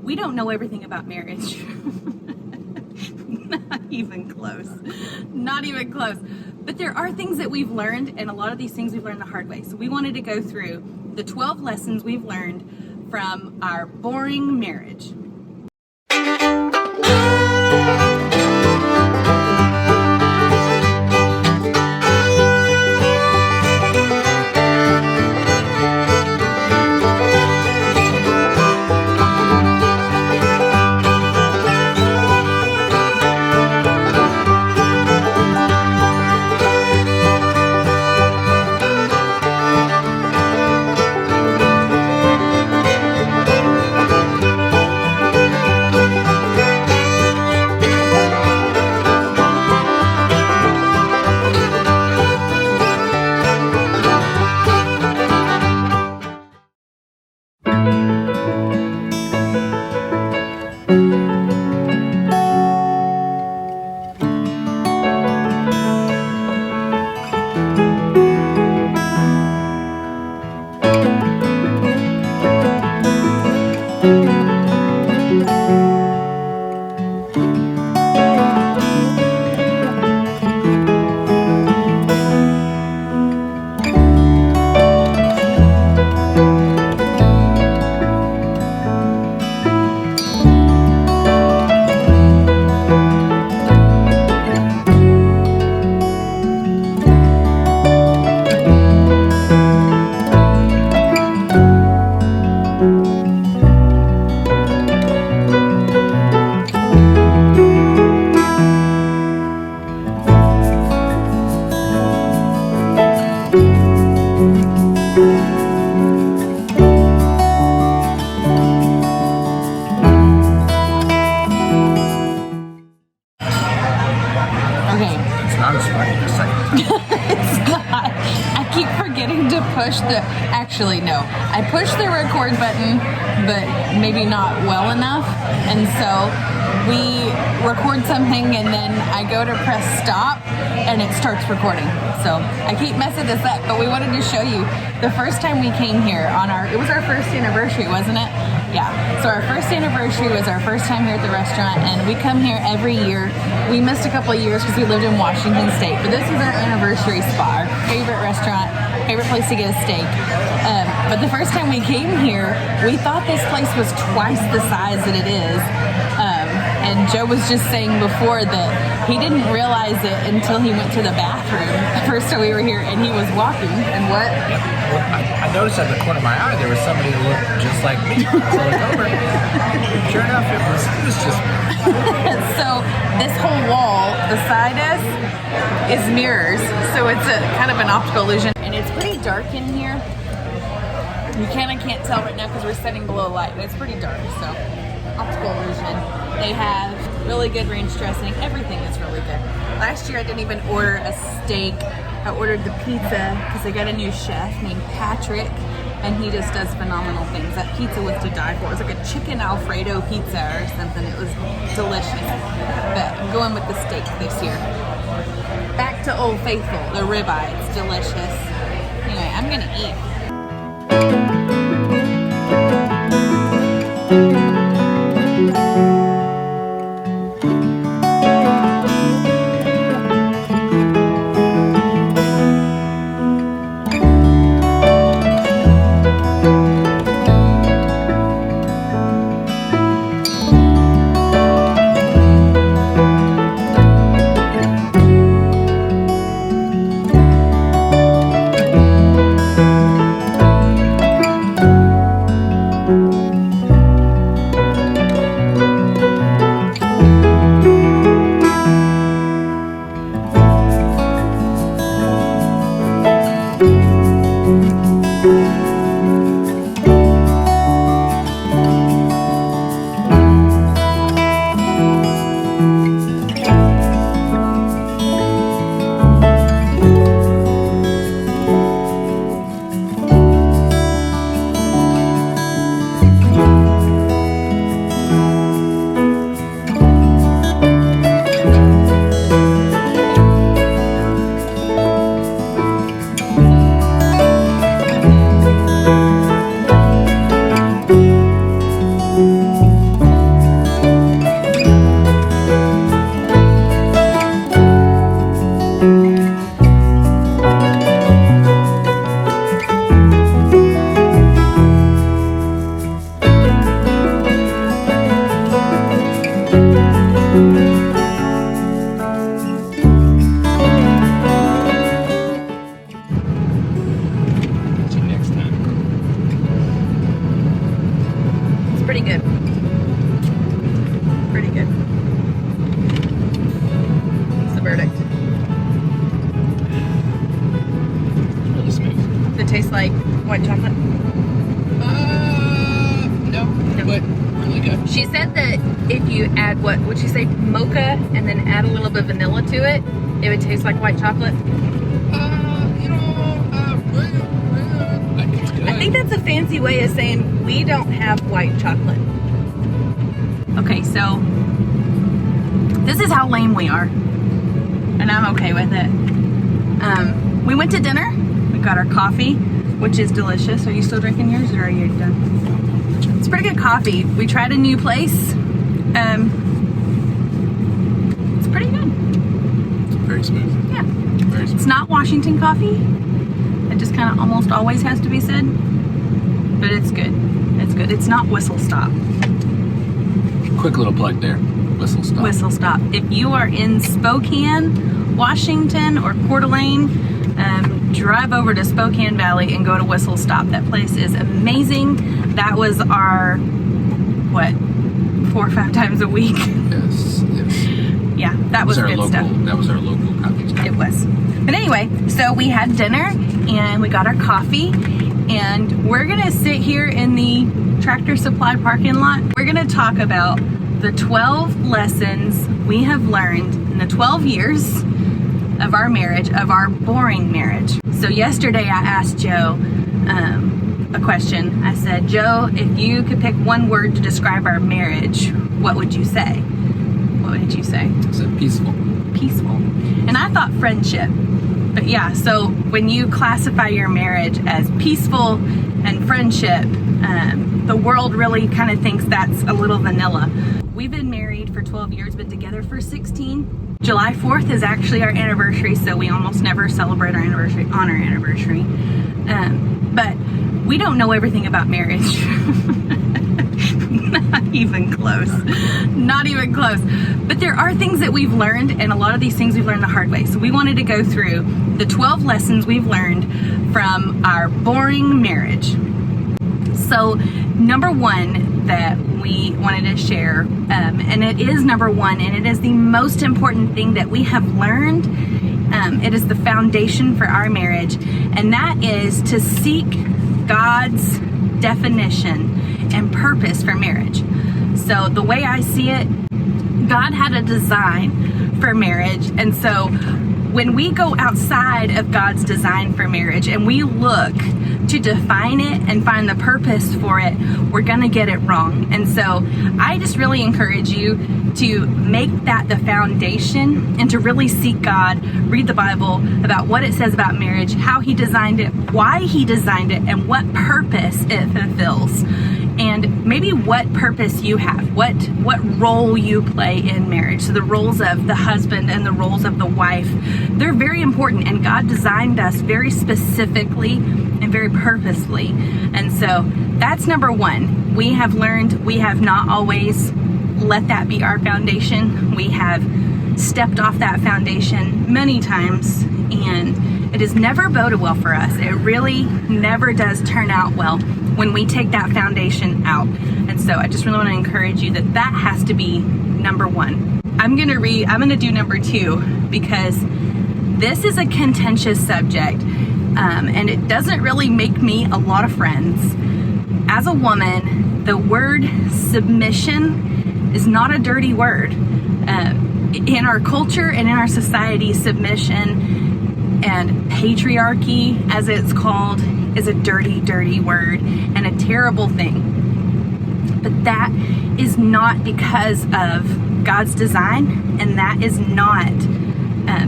we don't know everything about marriage. Not even close. Not even close. But there are things that we've learned, and a lot of these things we've learned the hard way. So we wanted to go through the 12 lessons we've learned from our boring marriage. Actually, no. I pushed the record button, but maybe not well enough. And so we record something and then I go to press stop and it starts recording. So I keep messing this up, but we wanted to show you the first time we came here on it was our first anniversary, wasn't it? Yeah. So our first anniversary was our first time here at the restaurant, and we come here every year. We missed a couple of years because we lived in Washington State, but this was our anniversary spot, our favorite restaurant, favorite place to get a steak. But the first time we came here, we thought this place was twice the size that it is. And Joe was just saying before that he didn't realize it until he went to the bathroom the first time we were here, and he was walking. And what? Well, I noticed at the corner of my eye there was somebody who looked just like me. So I looked over. Sure enough, it was just me. So this whole wall beside us is mirrors, so it's a kind of an optical illusion, and it's pretty dark in here. You can't tell right now because we're sitting below light, but it's pretty dark, so optical illusion. They have really good range dressing. Everything is really good. Last year I didn't even order a steak. I ordered the pizza because I got a new chef named Patrick, and he just does phenomenal things. That pizza was to die for. It was like a chicken Alfredo pizza or something. It was delicious. But I'm going with the steak this year. Back to Old Faithful, the ribeye. It's delicious. Anyway, I'm gonna eat. Pretty good. What's the verdict? Really smooth. Does it taste like white chocolate? No, but really good. She said that if you add what would she say, mocha, and then add a little bit of vanilla to it, it would taste like white chocolate. I think that's a fancy way of saying we don't have white chocolate. Okay, so this is how lame we are, and I'm okay with it. We went to dinner. We got our coffee, which is delicious. Are you still drinking yours, or are you done? It's pretty good coffee. We tried a new place. It's pretty good. Very smooth. Yeah. Very smooth. It's not Washington coffee. It just kind of almost always has to be said. But it's good. It's good. It's not Whistle Stop. Quick little plug there. Whistle Stop. Whistle Stop. If you are in Spokane, Washington, or Coeur d'Alene, drive over to Spokane Valley and go to Whistle Stop. That place is amazing. That was our, 4 or 5 times a week. Yes. Yeah, that was our good local, stuff. That was our local coffee shop. It was. But anyway, so we had dinner and we got our coffee, and we're gonna sit here in the Tractor Supply parking lot. We're gonna talk about the 12 lessons we have learned in the 12 years of our marriage, of our boring marriage. So yesterday I asked Joe a question. I said, Joe, if you could pick one word to describe our marriage, what would you say? What did you say? I said peaceful. Peaceful. And I thought friendship. But yeah, so when you classify your marriage as peaceful and friendship, the world really kind of thinks that's a little vanilla. We've been married for 12 years, been together for 16. July 4th is actually our anniversary, so we almost never celebrate our anniversary on our anniversary. But we don't know everything about marriage. Not even close. Not even close. But there are things that we've learned, and a lot of these things we've learned the hard way. So we wanted to go through the 12 lessons we've learned from our boring marriage. So number one that we wanted to share, and it is number one, and it is the most important thing that we have learned. It is the foundation for our marriage, and that is to seek God's definition and purpose for marriage. So the way I see it, God had a design for marriage, and so when we go outside of God's design for marriage and we look to define it and find the purpose for it, we're gonna get it wrong. And so I just really encourage you to make that the foundation and to really seek God, read the Bible about what it says about marriage, how He designed it, why He designed it, and what purpose it fulfills. And maybe what purpose you have, what role you play in marriage. So the roles of the husband and the roles of the wife, they're very important, and God designed us very specifically and very purposely. And so that's number one. We have learned we have not always let that be our foundation. We have stepped off that foundation many times, and it has never boded well for us. It really never does turn out well when we take that foundation out. And so I just really want to encourage you that that has to be number one. I'm gonna do number two, because this is a contentious subject, and it doesn't really make me a lot of friends. As a woman, the word submission is not a dirty word. In our culture and in our society, submission and patriarchy, as it's called, is a dirty, dirty word and a terrible thing. But that is not because of God's design, and that is not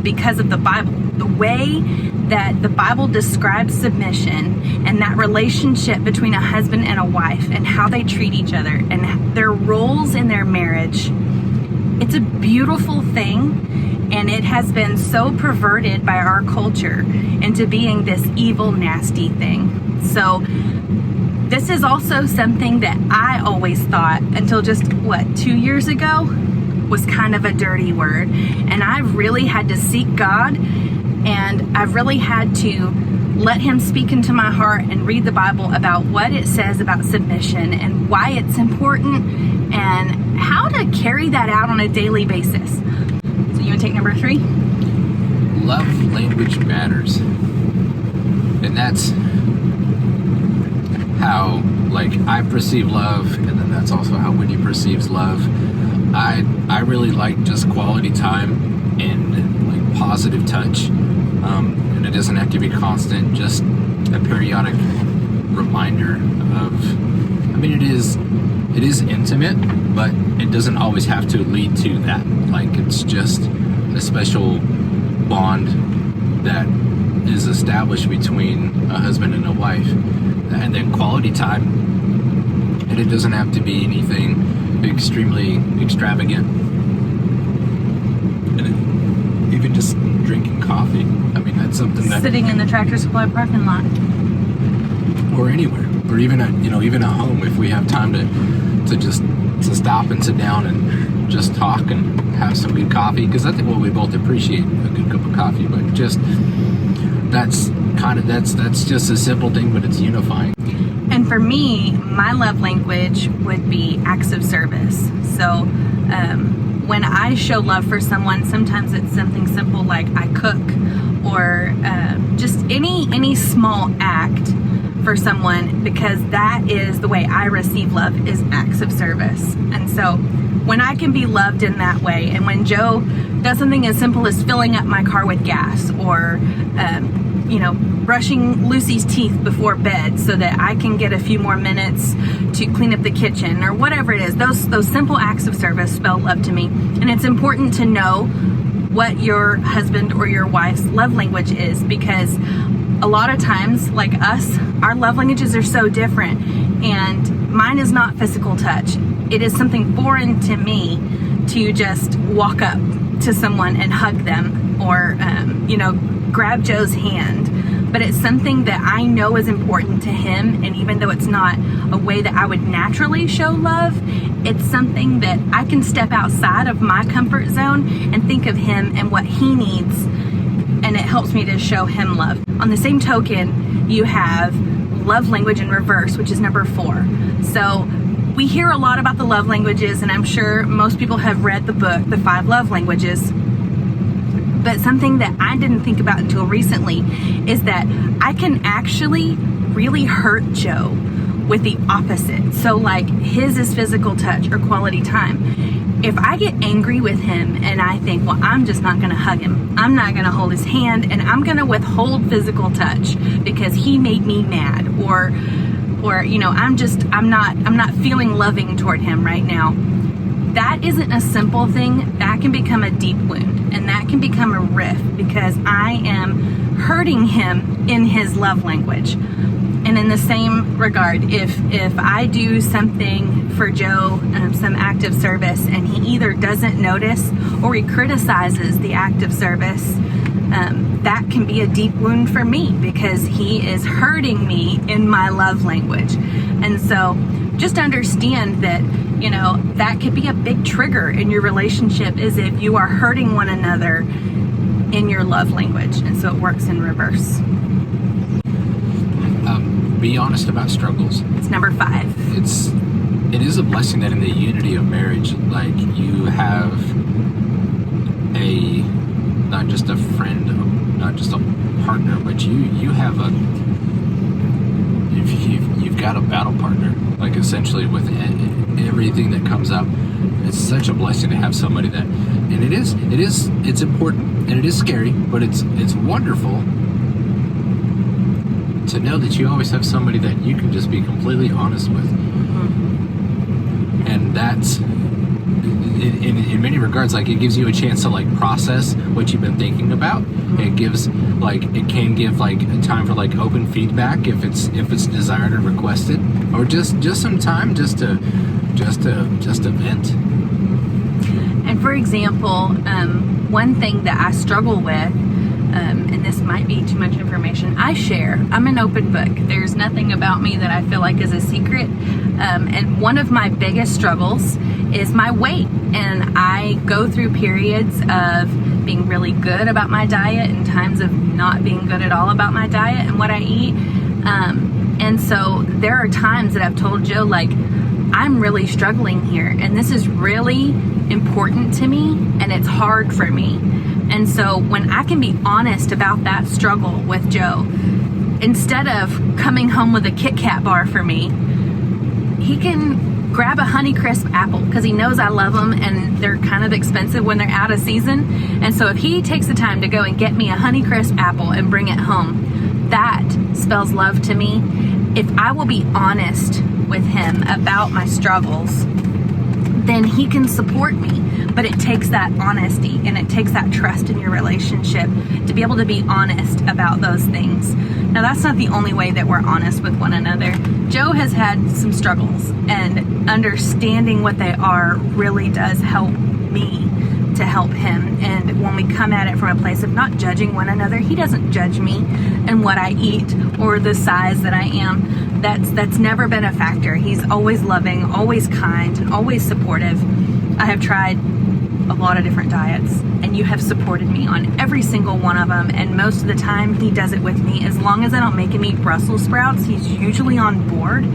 because of the Bible. The way that the Bible describes submission and that relationship between a husband and a wife and how they treat each other and their roles in their marriage, it's a beautiful thing, and it has been so perverted by our culture into being this evil, nasty thing. So this is also something that I always thought, until just 2 years ago, was kind of a dirty word. And I've really had to seek God, and I've really had to let him speak into my heart and read the Bible about what it says about submission and why it's important and how to carry that out on a daily basis. So you want to take number 3? Love language matters. And that's how, like, I perceive love, and then that's also how Whitney perceives love. I really like just quality time and like positive touch, and it doesn't have to be constant, just a periodic reminder of, I mean, it is intimate, but it doesn't always have to lead to that. Like, it's just a special bond that is established between a husband and a wife, and then quality time, and it doesn't have to be anything extremely extravagant. And even just drinking coffee, I mean, that's something that, Sitting in the Tractor Supply parking lot. or anywhere, or even at, even at home, if we have time to stop and sit down and just talk and have some good coffee, because I think we both appreciate a good cup of coffee, but just that's just a simple thing, but it's unifying. And for me, my love language would be acts of service. So when I show love for someone, sometimes it's something simple like I cook, or just any small act for someone, because that is the way I receive love, is acts of service. And so when I can be loved in that way, and when Joe does something as simple as filling up my car with gas, or brushing Lucy's teeth before bed so that I can get a few more minutes to clean up the kitchen, or whatever it is, those simple acts of service spell love to me. And it's important to know what your husband or your wife's love language is, because a lot of times, like us, our love languages are so different, and mine is not physical touch. It is something foreign to me to just walk up to someone and hug them, or grab Joe's hand. But it's something that I know is important to him, and even though it's not a way that I would naturally show love, it's something that I can step outside of my comfort zone and think of him and what he needs, and it helps me to show him love. On the same token, you have love language in reverse, which is number 4. So we hear a lot about the love languages, and I'm sure most people have read the book, The 5 Love Languages. But something that I didn't think about until recently is that I can actually really hurt Joe with the opposite. So like, his is physical touch or quality time. If I get angry with him and I think, well, I'm just not going to hug him, I'm not going to hold his hand, and I'm going to withhold physical touch because he made me mad, or I'm not feeling loving toward him right now. That isn't a simple thing. That can become a deep wound, and that can become a rift, because I am hurting him in his love language. And in the same regard, if I do something for Joe, some act of service, and he either doesn't notice or he criticizes the act of service, that can be a deep wound for me, because he is hurting me in my love language. And so just understand that, that could be a big trigger in your relationship, is if you are hurting one another in your love language. And so it works in reverse. Be honest about struggles. It's number 5. It is a blessing that in the unity of marriage, like, you have not just a friend, not just a partner, but you have you've got a battle partner, like, essentially, with everything that comes up. It's such a blessing to have somebody that, and it's important, and it is scary, but it's wonderful to know that you always have somebody that you can just be completely honest with. Mm-hmm. And that's, in many regards, like, it gives you a chance to, like, process what you've been thinking about. Mm-hmm. It can give like a time for, like, open feedback if it's desired or requested, or just some time just to vent. And for example, one thing that I struggle with, and this might be too much information, I share. I'm an open book. There's nothing about me that I feel like is a secret. And one of my biggest struggles is my weight. And I go through periods of being really good about my diet and times of not being good at all about my diet and what I eat. And so there are times that I've told Joe, like, I'm really struggling here and this is really important to me and it's hard for me. And so when I can be honest about that struggle with Joe, instead of coming home with a Kit Kat bar for me, he can grab a Honeycrisp apple because he knows I love them and they're kind of expensive when they're out of season. And so if he takes the time to go and get me a Honeycrisp apple and bring it home, that spells love to me. If I will be honest with him about my struggles, then he can support me. But it takes that honesty and it takes that trust in your relationship to be able to be honest about those things. Now, that's not the only way that we're honest with one another. Joe has had some struggles, and understanding what they are really does help me to help him. And when we come at it from a place of not judging one another, he doesn't judge me and what I eat or the size that I am. That's never been a factor. He's always loving, always kind, and always supportive. I have tried a lot of different diets, and you have supported me on every single one of them, and most of the time he does it with me. As long as I don't make him eat Brussels sprouts, he's usually on board.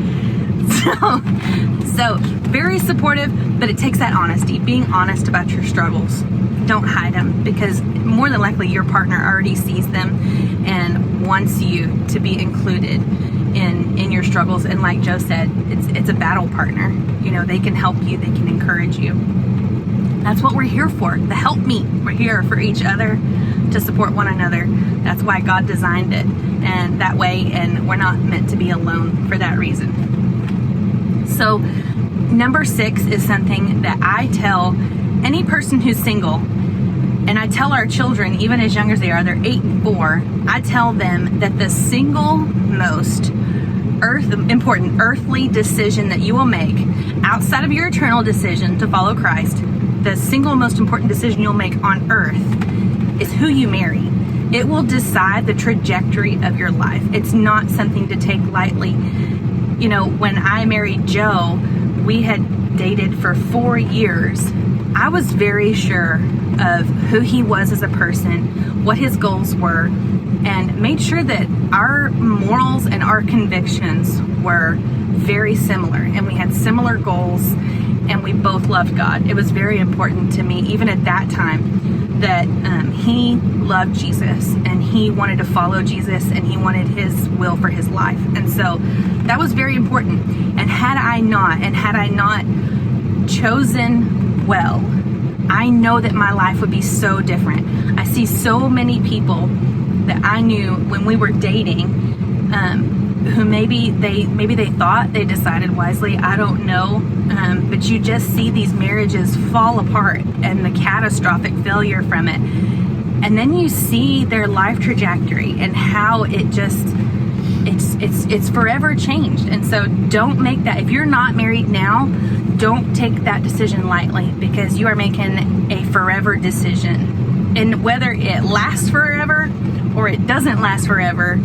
So very supportive, but it takes that honesty, being honest about your struggles. Don't hide them, because more than likely your partner already sees them and wants you to be included in your struggles. And like Joe said, it's a battle partner. You know, they can help you, they can encourage you. That's what we're here for, the help meet. We're here for each other, to support one another. That's why God designed it, and that way, and we're not meant to be alone for that reason. So number 6 is something that I tell any person who's single, and I tell our children, even as young as they are, they're 8 and 4, I tell them that the single most important earthly decision that you will make outside of your eternal decision to follow Christ, the single most important decision you'll make on earth is who you marry. It will decide the trajectory of your life. It's not something to take lightly. You know, when I married Joe, we had dated for 4 years. I was very sure of who he was as a person, what his goals were, and made sure that our morals and our convictions were very similar, and we had similar goals, and we both loved God. It was very important to me, even at that time, that he loved Jesus, and he wanted to follow Jesus, and he wanted his will for his life. And so that was very important. And had I not chosen well, I know that my life would be so different. I see so many people that I knew when we were dating, who maybe they thought they decided wisely, I don't know, but you just see these marriages fall apart and the catastrophic failure from it, and then you see their life trajectory and how it just it's forever changed. And so don't make that, if you're not married now, don't take that decision lightly, because you are making a forever decision. And whether it lasts forever or it doesn't last forever,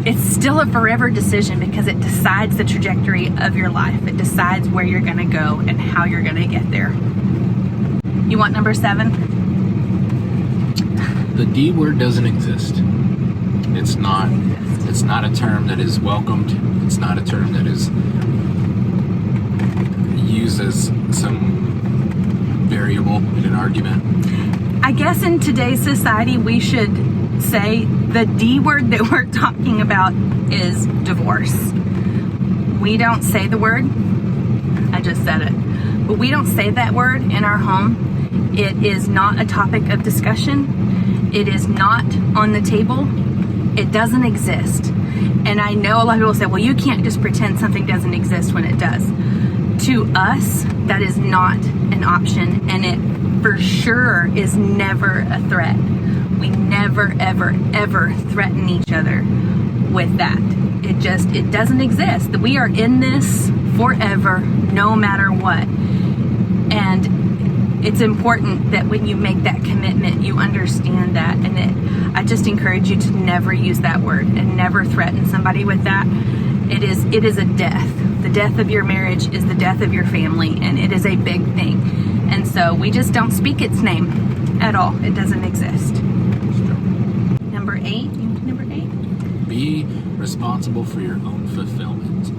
it's still a forever decision, because it decides the trajectory of your life. It decides where you're going to go and how you're going to get there. You want number 7? The D word doesn't exist. It's not a term that is welcomed. It's not a term that is used as some variable in an argument. I guess in today's society, we should say the D word that we're talking about is divorce. We don't say the word. I just said it. But we don't say that word in our home. It is not a topic of discussion. It is not on the table. It doesn't exist. And I know a lot of people say, well, you can't just pretend something doesn't exist when it does. To us, that is not an option, and it for sure is never a threat. We never, ever, ever threaten each other with that. It doesn't exist. We are in this forever, no matter what. And it's important that when you make that commitment, you understand that. And I just encourage you to never use that word and never threaten somebody with that. It is a death. The death of your marriage is the death of your family, and it is a big we just don't speak its name at all. It doesn't exist. Number 8. Number 8. Be responsible for your own fulfillment.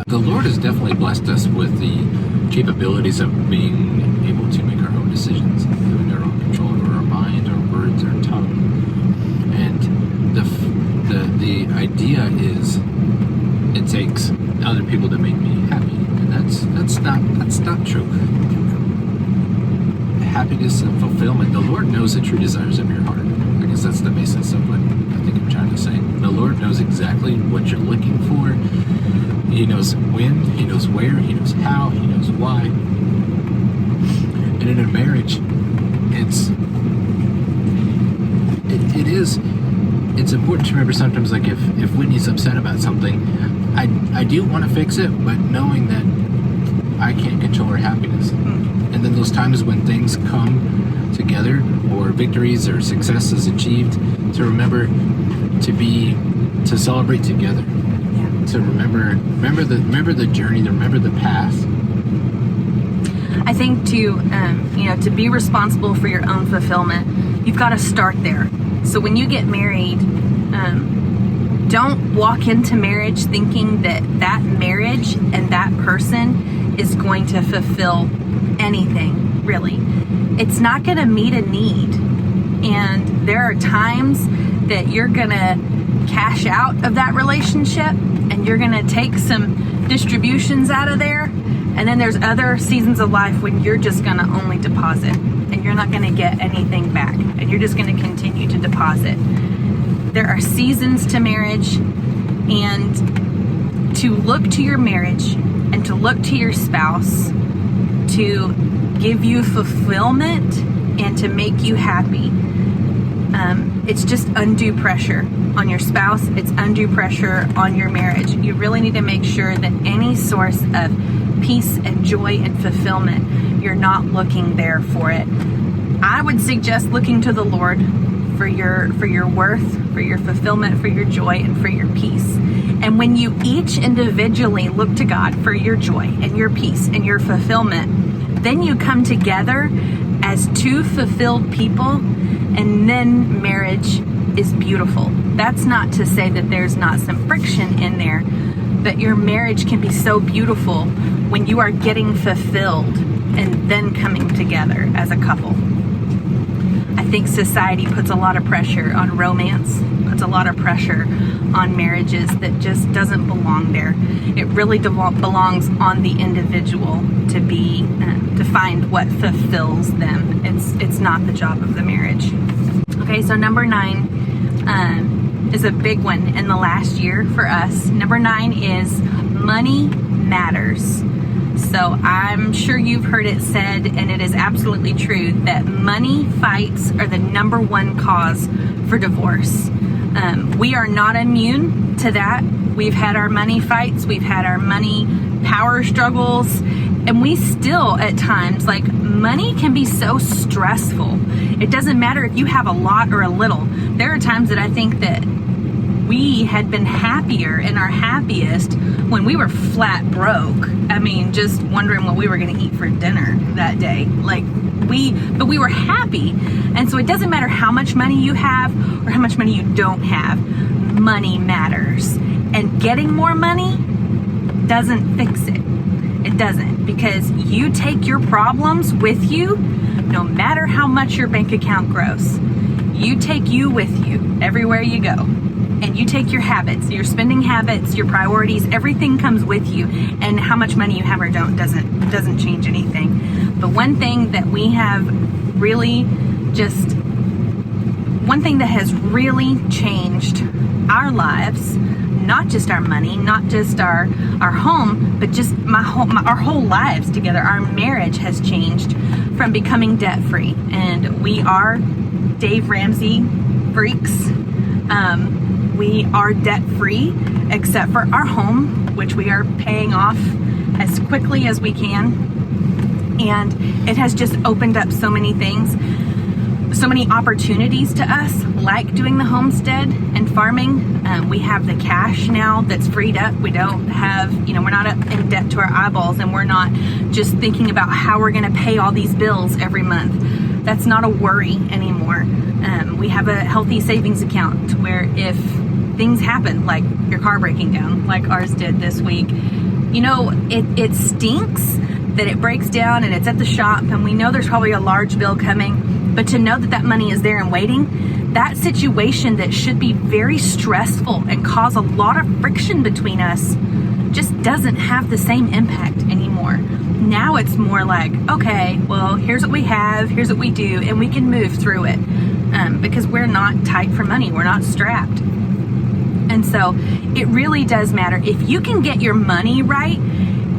The Lord has definitely blessed us with the capabilities of being able to make our own decisions, having our own control over our mind, our words, our tongue. And the idea is it takes other people to make me happy, and that's not true. Happiness and fulfillment. The Lord knows the true desires of your heart. I guess that's the basis of what I think I'm trying to say. The Lord knows exactly what you're looking for. He knows when, He knows where, He knows how, He knows why. And in a marriage, it's important to remember sometimes, like if Whitney's upset about something, I do want to fix it, but knowing that I can't control her happiness. And then those times when things come together, or victories or success is achieved, to remember to celebrate together. Yeah. To remember the journey, to remember the path. I think to be responsible for your own fulfillment, you've got to start there. So when you get married, don't walk into marriage thinking that marriage and that person is going to fulfill anything, really. It's not going to meet a need. And there are times that you're going to cash out of that relationship, and you're going to take some distributions out of there. And then there's other seasons of life when you're just going to only deposit, and you're not going to get anything back, and you're just going to continue to deposit. There are seasons to marriage, and to look to your marriage and to look to your spouse to give you fulfillment and to make you happy. It's just undue pressure on your spouse. It's undue pressure on your marriage. You really need to make sure that any source of peace and joy and fulfillment, you're not looking there for it. I would suggest looking to the Lord for your worth, for your fulfillment, for your joy, and for your peace. And when you each individually look to God for your joy and your peace and your fulfillment, then you come together as two fulfilled people, and then marriage is beautiful. That's not to say that there's not some friction in there, but your marriage can be so beautiful when you are getting fulfilled and then coming together as a couple. I think society puts a lot of pressure on romance, puts a lot of pressure on marriages that just doesn't belong there. It really belongs on the individual to find what fulfills them. It's not the job of the marriage. Okay, so number 9 is a big one in the last year for us. Number 9 is money matters. So I'm sure you've heard it said, and it is absolutely true, that money fights are the number one cause for divorce. We are not immune to that. We've had our money fights, we've had our money power struggles, and we still at times, money can be so stressful. It doesn't matter if you have a lot or a little. There are times that I think that we had been happier and our happiest when we were flat broke. I mean, just wondering what we were going to eat for dinner that day. But we were happy. And so it doesn't matter how much money you have or how much money you don't have. Money matters. And getting more money doesn't fix it. It doesn't, because you take your problems with you no matter how much your bank account grows. You take you with you everywhere you go. And you take your habits, your spending habits, your priorities, everything comes with you. And how much money you have or don't doesn't change anything. But one thing that has really changed our lives, not just our money, not just our home, but just our whole lives together. Our marriage has changed from becoming debt free, and we are Dave Ramsey freaks. We are debt free, except for our home, which we are paying off as quickly as we can. And it has just opened up so many things. so many opportunities to us, like doing the homestead and farming. We have the cash now that's freed up. We don't have, we're not in debt to our eyeballs, and we're not just thinking about how we're going to pay all these bills every month. That's not a worry anymore. We have a healthy savings account where if things happen, like your car breaking down, like ours did this week, it stinks that it breaks down and it's at the shop, and we know there's probably a large bill coming, but to know that money is there and waiting, that situation that should be very stressful and cause a lot of friction between us just doesn't have the same impact anymore. Now it's more like, okay, well, here's what we have, here's what we do, and we can move through it because we're not tight for money, we're not strapped. And so it really does matter. If you can get your money right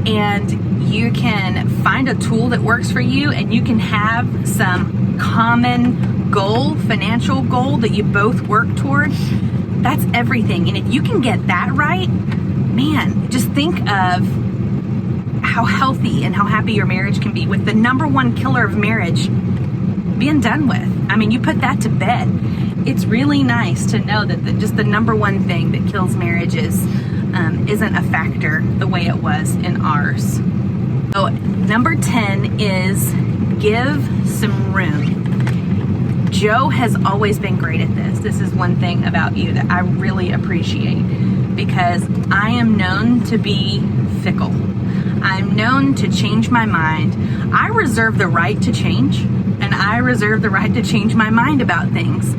and you can find a tool that works for you, and you can have some common goal, financial goal that you both work toward, that's everything. And if you can get that right, man, just think of how healthy and how happy your marriage can be, with the number one killer of marriage being done with. I mean, you put that to bed. It's really nice to know that just the number one thing that kills marriages isn't a factor the way it was in ours. So number 10 is give some room. Joe has always been great at this. This is one thing about you that I really appreciate, because I am known to be fickle. I'm known to change my mind. I reserve the right to change, and I reserve the right to change my mind about things.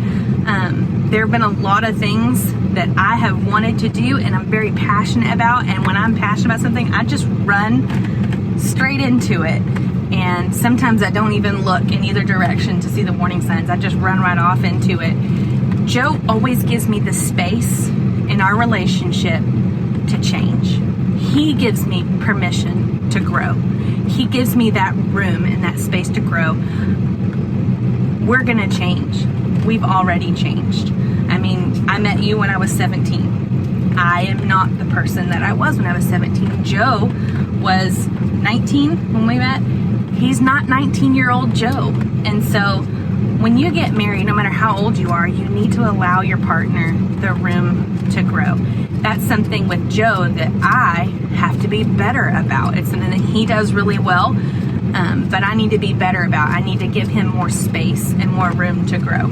There have been a lot of things that I have wanted to do and I'm very passionate about, and when I'm passionate about something, I just run straight into it. And sometimes I don't even look in either direction to see the warning signs. I just run right off into it. Joe always gives me the space in our relationship to change. He gives me permission to grow. He gives me that room and that space to grow. We're gonna change. We've already changed. I mean, I met you when I was 17. I am not the person that I was when I was 17. Joe was 19 when we met. He's not 19-year-old Joe. And so when you get married, no matter how old you are, you need to allow your partner the room to grow. That's something with Joe that I have to be better about. It's something that he does really well, but I need to be better about. I need to give him more space and more room to grow.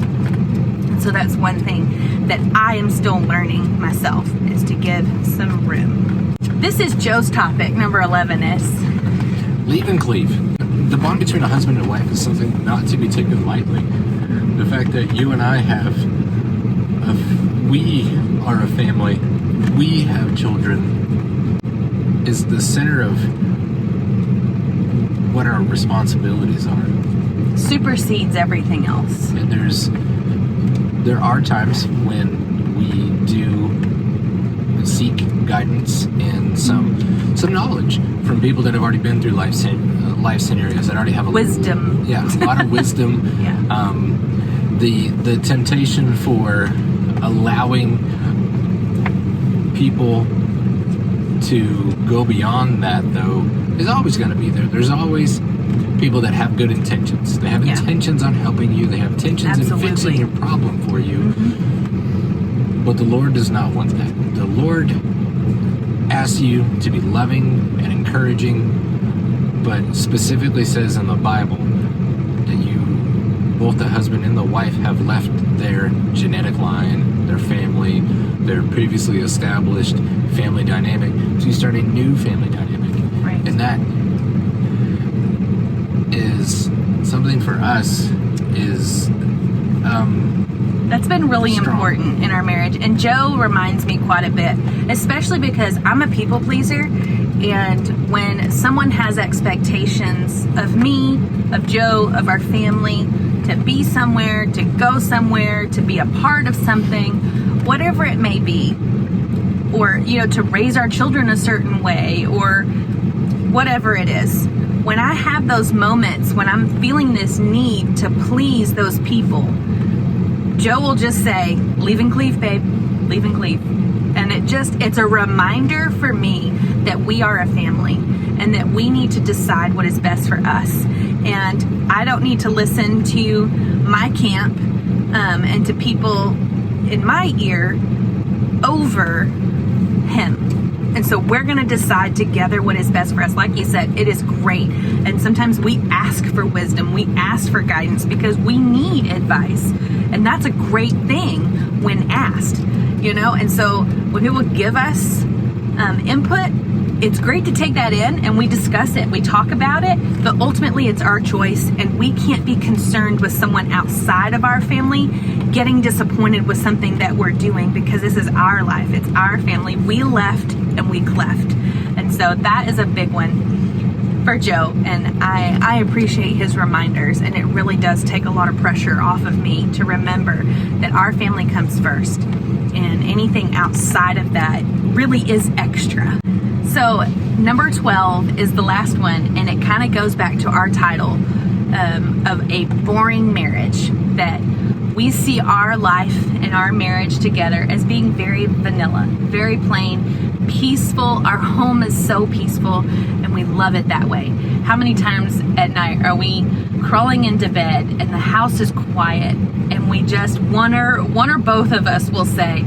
So that's one thing that I am still learning myself, is to give some room. This is Joe's topic. Number 11 is leave and cleave. The bond between a husband and wife is something not to be taken lightly. The fact that you and I we are a family, we have children, is the center of what our responsibilities are. Supersedes everything else. And there are times when we do seek guidance and some knowledge from people that have already been through life scenarios, that already have a wisdom. A lot of wisdom. Yeah. The temptation for allowing people to go beyond that, though, is always going to be there. There's always people that have good intentions. They have intentions on helping you. They have intentions in fixing your problem for you. Mm-hmm. But the Lord does not want that. The Lord asks you to be loving and encouraging, but specifically says in the Bible that both the husband and the wife, have left their genetic line, their family, their previously established family dynamic, so you start a new family dynamic. Right. And that is something for us is that's been really strong. Important in our marriage. And Joe reminds me quite a bit, especially because I'm a people pleaser. And when someone has expectations of me, of Joe, of our family, to be somewhere, to go somewhere, to be a part of something, whatever it may be, or, to raise our children a certain way, or whatever it is. When I have those moments, when I'm feeling this need to please those people, Joe will just say, leave and cleave, babe, leave and cleave. And it's a reminder for me that we are a family and that we need to decide what is best for us. And I don't need to listen to my camp and to people in my ear over him. And so we're going to decide together what is best for us. Like you said, it is great. And sometimes we ask for wisdom. We ask for guidance because we need advice. And that's a great thing when asked, And so when people give us input, it's great to take that in and we discuss it. We talk about it, but ultimately it's our choice, and we can't be concerned with someone outside of our family getting disappointed with something that we're doing, because this is our life. It's our family. We left and we cleft. And so that is a big one for Joe. And I appreciate his reminders, and it really does take a lot of pressure off of me to remember that our family comes first, and anything outside of that really is extra. So number 12 is the last one, and it kind of goes back to our title of a boring marriage, that we see our life and our marriage together as being very vanilla, very plain, peaceful. Our home is so peaceful, and we love it that way. How many times at night are we crawling into bed and the house is quiet, and we just, one or both of us will say,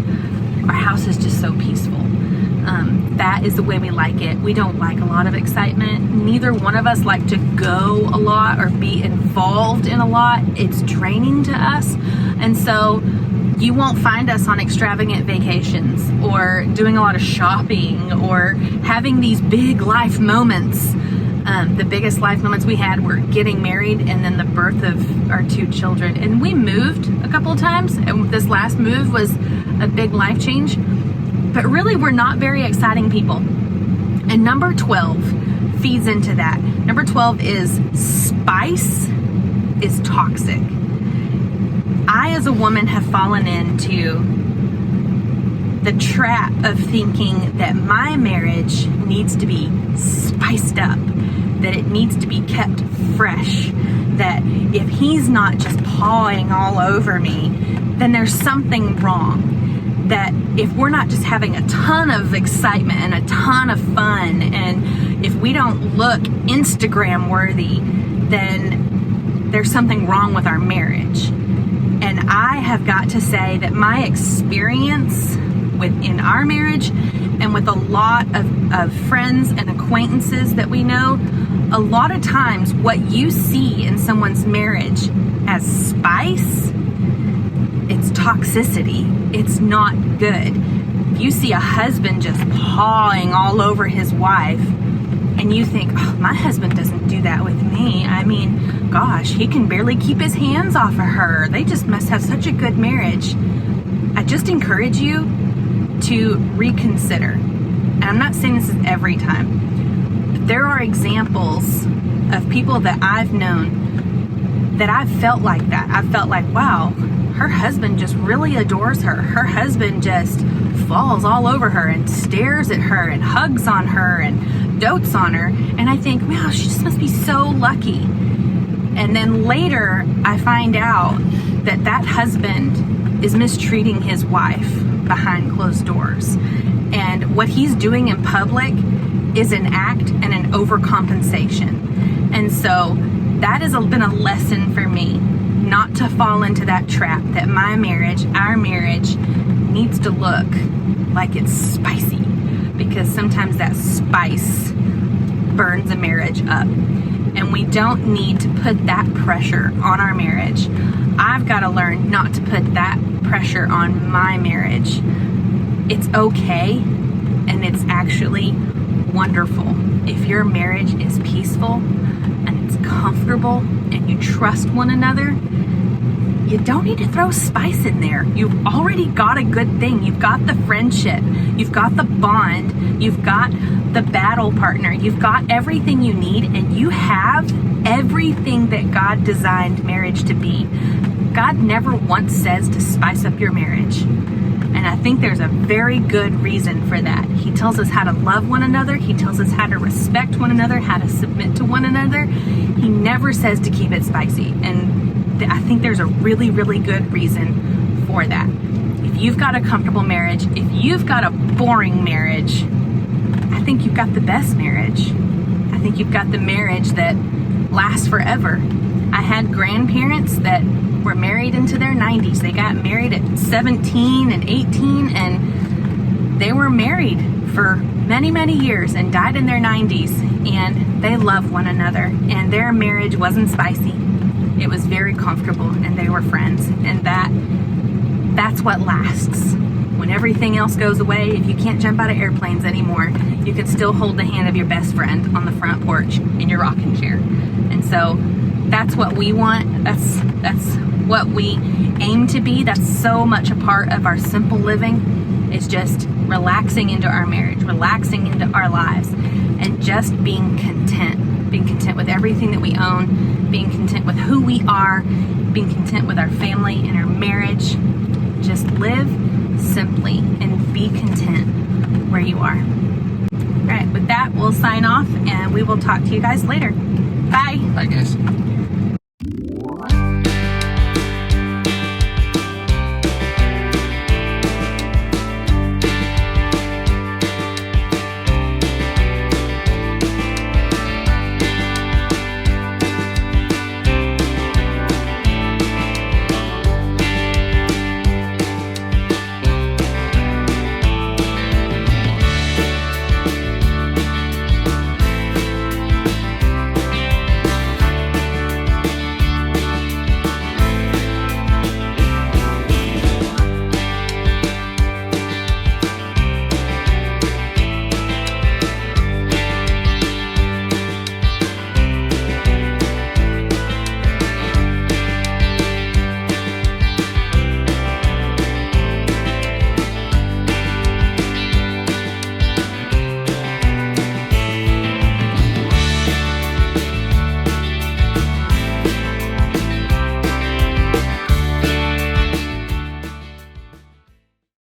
our house is just so peaceful. That is the way we like it. We don't like a lot of excitement. Neither one of us like to go a lot or be involved in a lot. It's draining to us. And so you won't find us on extravagant vacations or doing a lot of shopping or having these big life moments. The biggest life moments we had were getting married and then the birth of our 2 children. And we moved a couple of times, and this last move was a big life change. But really, we're not very exciting people. And number 12 feeds into that. Number 12 is spice is toxic. I, as a woman, have fallen into the trap of thinking that my marriage needs to be spiced up, that it needs to be kept fresh, that if he's not just pawing all over me, then there's something wrong. That if we're not just having a ton of excitement and a ton of fun, and if we don't look Instagram worthy, then there's something wrong with our marriage. And I have got to say that my experience within our marriage, and with a lot of friends and acquaintances that we know, a lot of times what you see in someone's marriage as spice, it's toxicity. It's not good. You see a husband just pawing all over his wife, and you think, oh, my husband doesn't do that with me. I mean, gosh, he can barely keep his hands off of her. They just must have such a good marriage. I just encourage you to reconsider. And I'm not saying this is every time, but there are examples of people that I've known that I've felt like that. I've felt like, wow, her husband just really adores her. Her husband just falls all over her and stares at her and hugs on her and dotes on her. And I think, wow, she just must be so lucky. And then later I find out that that husband is mistreating his wife behind closed doors. And what he's doing in public is an act and an overcompensation. And so that has been a lesson for me, not to fall into that trap, that my marriage, our marriage, needs to look like it's spicy, because sometimes that spice burns a marriage up, and we don't need to put that pressure on our marriage. I've got to learn not to put that pressure on my marriage. It's okay, and it's actually wonderful if your marriage is peaceful and it's comfortable and you trust one another. You don't need to throw spice in there. You've already got a good thing. You've got the friendship. You've got the bond. You've got the battle partner. You've got everything you need, and you have everything that God designed marriage to be. God never once says to spice up your marriage. And I think there's a very good reason for that. He tells us how to love one another. He tells us how to respect one another, how to submit to one another. He never says to keep it spicy. And I think there's a really, really good reason for that. If you've got a comfortable marriage, if you've got a boring marriage, I think you've got the best marriage. I think you've got the marriage that lasts forever. I had grandparents that were married into their 90s. They got married at 17 and 18, and they were married for many, many years and died in their 90s, and they loved one another, and their marriage wasn't spicy. It was very comfortable, and they were friends, and that's what lasts. When everything else goes away, if you can't jump out of airplanes anymore, you can still hold the hand of your best friend on the front porch in your rocking chair. And so that's what we want. That's what we aim to be. That's so much a part of our simple living, is just relaxing into our marriage, relaxing into our lives, and just being content. Being content with everything that we own, being content with who we are, being content with our family and our marriage. Just live simply and be content where you are. All right, with that, we'll sign off, and we will talk to you guys later. Bye. Bye, guys.